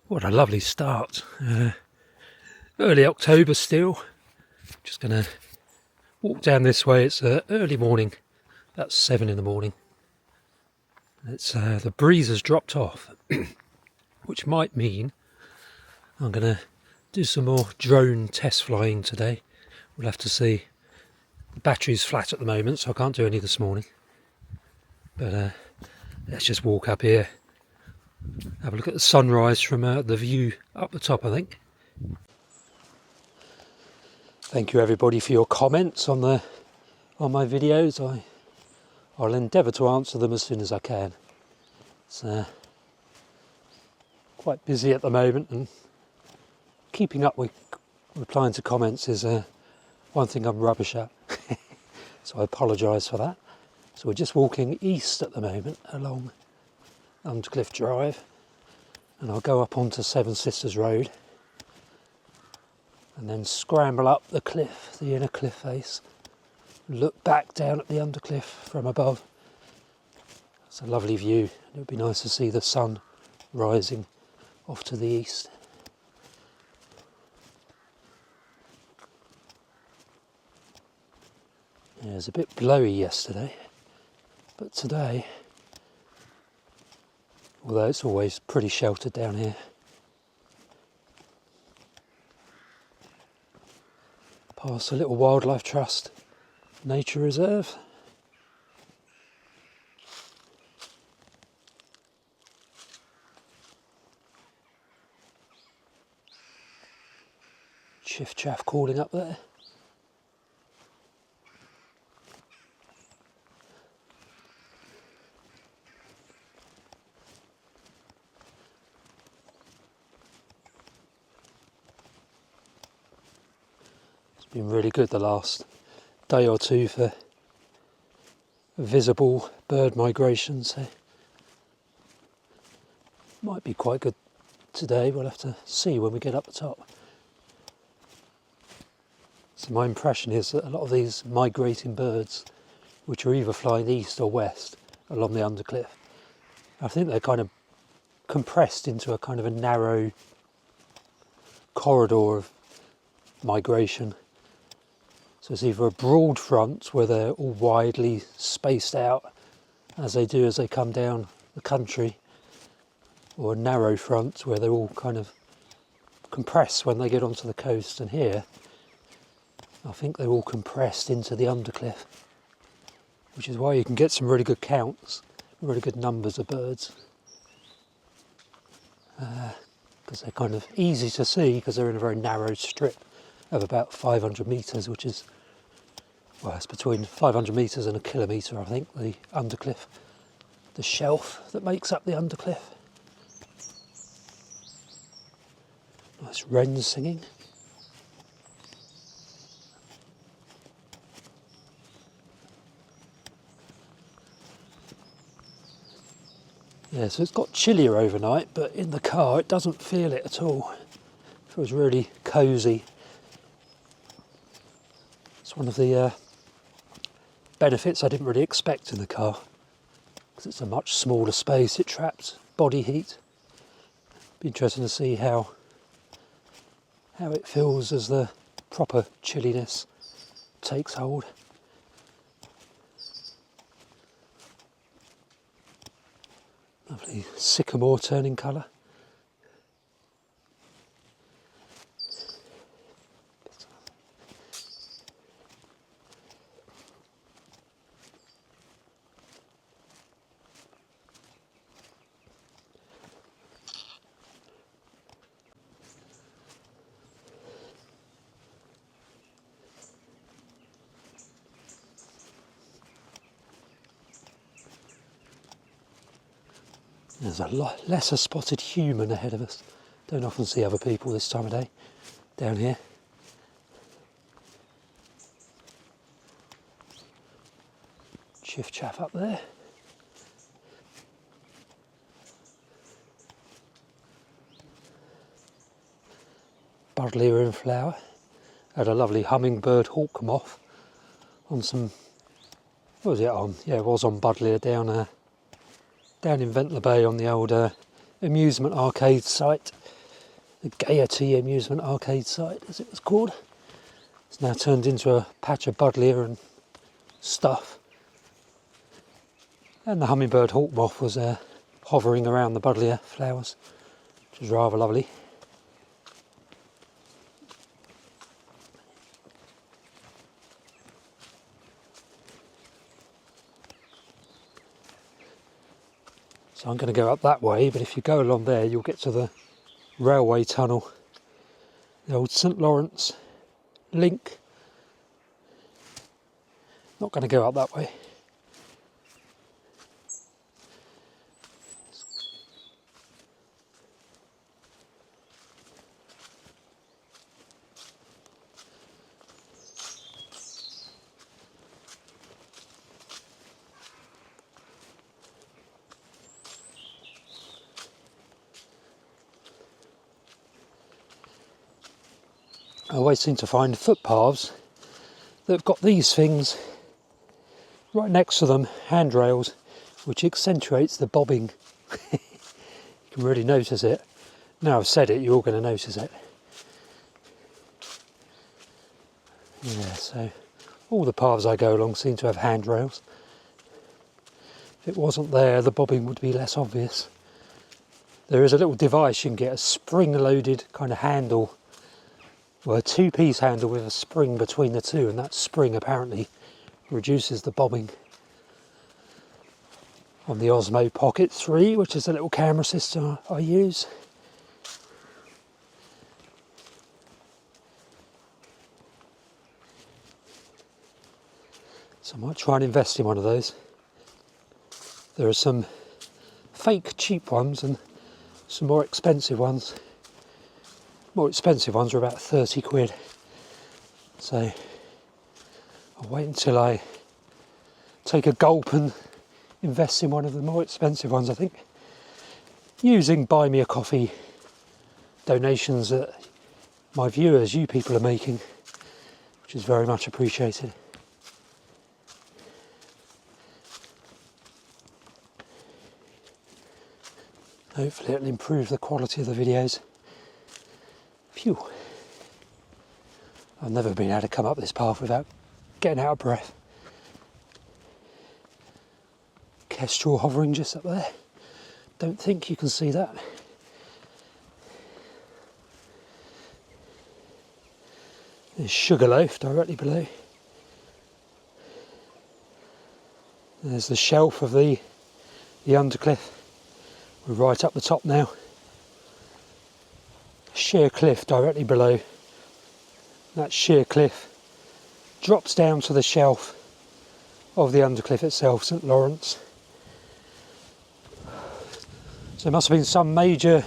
What a lovely start. Early October still. Just going to walk down this way. It's early morning, about 7 in the morning. It's the breeze has dropped off, which might mean I'm going to do some more drone test flying today. We'll have to see. The battery's flat at the moment, so I can't do any this morning. But let's just walk up here. Have a look at the sunrise from the view up the top, I think. Thank you everybody for your comments on my videos. I'll endeavour to answer them as soon as I can. It's quite busy at the moment, and keeping up with replying to comments is one thing I'm rubbish at. So I apologise for that. So we're just walking east at the moment along Undercliff Drive, and I'll go up onto Seven Sisters Road and then scramble up the cliff, the inner cliff face, look back down at the Undercliff from above. It's a lovely view. It would be nice to see the sun rising off to the east. Yeah, it was a bit blowy yesterday, but today, although it's always pretty sheltered down here. Past a little wildlife trust nature reserve. Chiff chaff calling up there. Been really good the last day or two for visible bird migration, so might be quite good today. We'll have to see when we get up the top. So my impression is that a lot of these migrating birds, which are either flying east or west along the Undercliff, I think they're kind of compressed into a kind of a narrow corridor of migration. So it's either a broad front where they're all widely spaced out as they come down the country, or a narrow front where they're all kind of compressed when they get onto the coast. And here, I think they're all compressed into the Undercliff, which is why you can get some really good counts, really good numbers of birds. Because they're kind of easy to see because they're in a very narrow strip of about 500 metres, which is, well, it's between 500 metres and a kilometre, I think, the Undercliff, the shelf that makes up the Undercliff. Nice wrens singing. Yeah, so it's got chillier overnight, but in the car it doesn't feel it at all. It feels really cosy. It's one of the benefits I didn't really expect in the car, because it's a much smaller space. It traps body heat. Be interesting to see how it feels as the proper chilliness takes hold. Lovely sycamore turning colour. There's a lot lesser spotted human ahead of us. Don't often see other people this time of day down here. Chiff chaff up there. Buddleia in flower. Had a lovely hummingbird hawk moth on some, what was it on? Yeah, it was on Buddleia down in Ventnor Bay on the old amusement arcade site. the Gaiety amusement arcade site, as it was called. It's now turned into a patch of buddleia and stuff. And the hummingbird hawk moth was hovering around the buddleia flowers, which was rather lovely. So I'm going to go up that way, but if you go along there you'll get to the railway tunnel, the old St Lawrence link. Not going to go up that way. I always seem to find footpaths that have got these things right next to them, handrails, which accentuates the bobbing. You can really notice it. Now I've said it, you're all going to notice it. Yeah, so all the paths I go along seem to have handrails. If it wasn't there, the bobbing would be less obvious. There is a little device you can get, a spring-loaded kind of handle, well, a two-piece handle with a spring between the two, and that spring apparently reduces the bobbing. On the Osmo Pocket 3, which is a little camera system I use. So I might try and invest in one of those. There are some fake cheap ones and some more expensive ones. More expensive ones are about 30 quid. So I'll wait until I take a gulp and invest in one of the more expensive ones, I think. Using Buy Me a Coffee donations that my viewers, you people, are making, which is very much appreciated. Hopefully it'll improve the quality of the videos. Phew. I've never been able to come up this path without getting out of breath. Kestrel hovering just up there. Don't think you can see that. There's Sugarloaf directly below. There's the shelf of the Undercliff. We're right up the top now. Sheer cliff directly below. That sheer cliff drops down to the shelf of the Undercliff itself, St Lawrence. So there must have been some major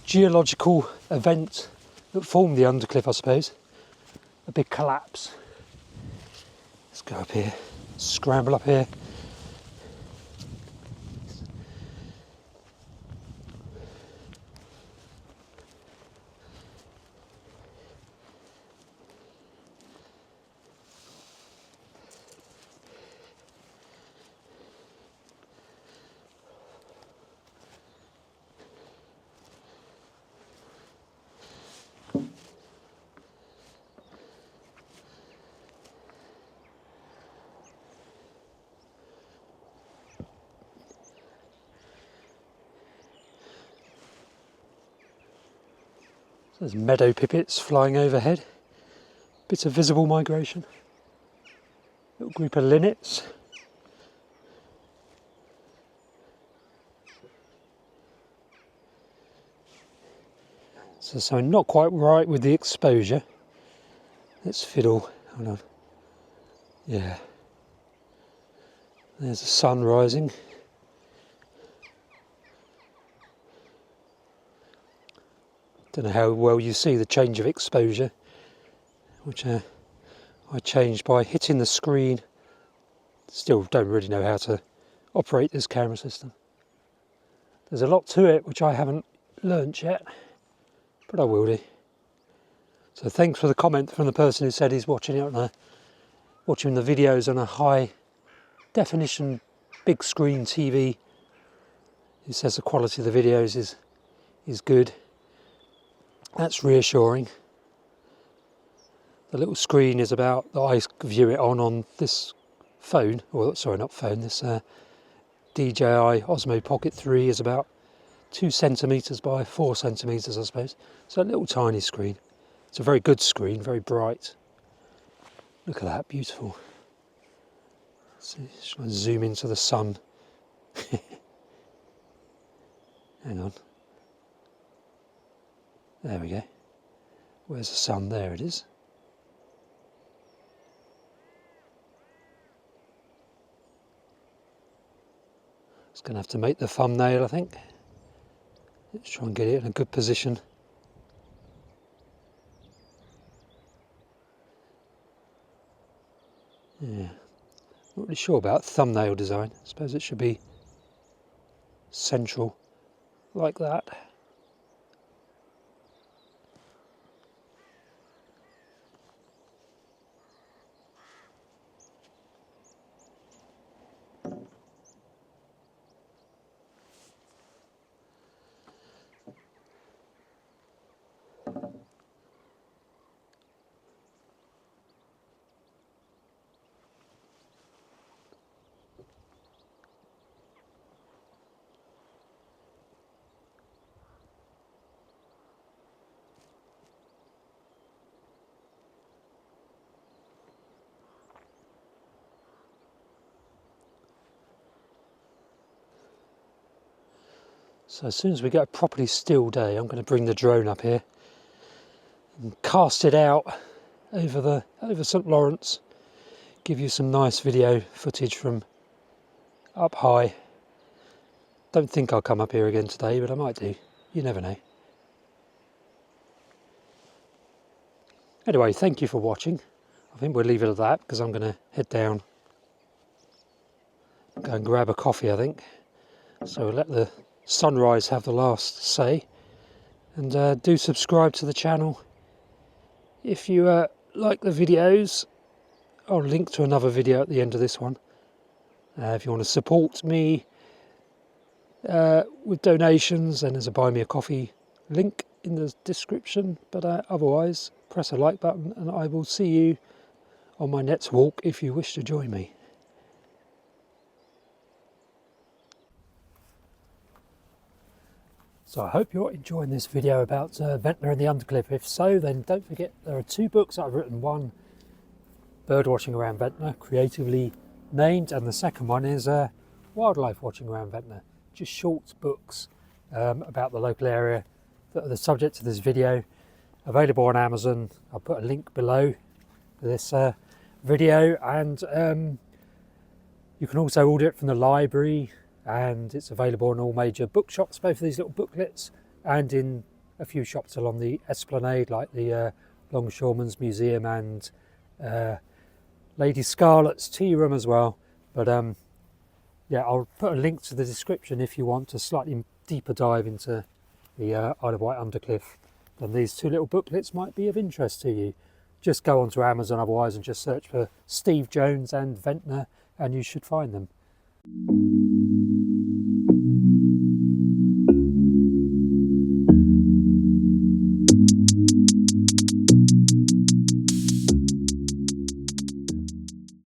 geological event that formed the Undercliff, I suppose. A big collapse. Let's go up here, scramble up here. There's meadow pipits flying overhead. Bit of visible migration. Little group of linnets. So something not quite right with the exposure. Let's fiddle. Hold on. Yeah. There's the sun rising. Don't know how well you see the change of exposure, which I changed by hitting the screen. Still don't really know how to operate this camera system. There's a lot to it which I haven't learnt yet, but I will do. So thanks for the comment from the person who said he's watching it on watching the videos on a high definition big screen TV. He says the quality of the videos is good. That's reassuring. The little screen is about that I view it on this phone, or sorry, not phone, this DJI Osmo Pocket 3 is about 2 centimetres by 4 centimetres, I suppose. So a little tiny screen. It's a very good screen, very bright. Look at that, beautiful. So just try and zoom into the sun. Hang on. There we go. Where's the sun? There it is. Just going to have to make the thumbnail, I think. Let's try and get it in a good position. Yeah, not really sure about thumbnail design. I suppose it should be central, like that. So as soon as we get a properly still day, I'm going to bring the drone up here and cast it out over St Lawrence, give you some nice video footage from up high. Don't think I'll come up here again today, but I might do. You never know. Anyway, thank you for watching. I think we'll leave it at that because I'm going to head down, go and grab a coffee, I think. So we'll let the sunrise have the last say, and do subscribe to the channel if you like the videos. I'll link to another video at the end of this one if you want to support me with donations, then there's a buy me a coffee link in the description, but otherwise press a like button and I will see you on my next walk if you wish to join me. So I hope you're enjoying this video about Ventnor and the Undercliff. If so, then don't forget there are 2 books I've written. One, Bird Watching Around Ventnor, creatively named, and the second one is Wildlife Watching Around Ventnor. Just short books about the local area that are the subject of this video. Available on Amazon. I'll put a link below this video, and you can also order it from the library, and it's available in all major bookshops, both of these little booklets, and in a few shops along the Esplanade, like the Longshoremen's Museum and Lady Scarlett's Tea Room as well. But yeah, I'll put a link to the description if you want a slightly deeper dive into the Isle of Wight Undercliff. Then these 2 little booklets might be of interest to you. Just go onto Amazon otherwise and just search for Steve Jones and Ventnor and you should find them.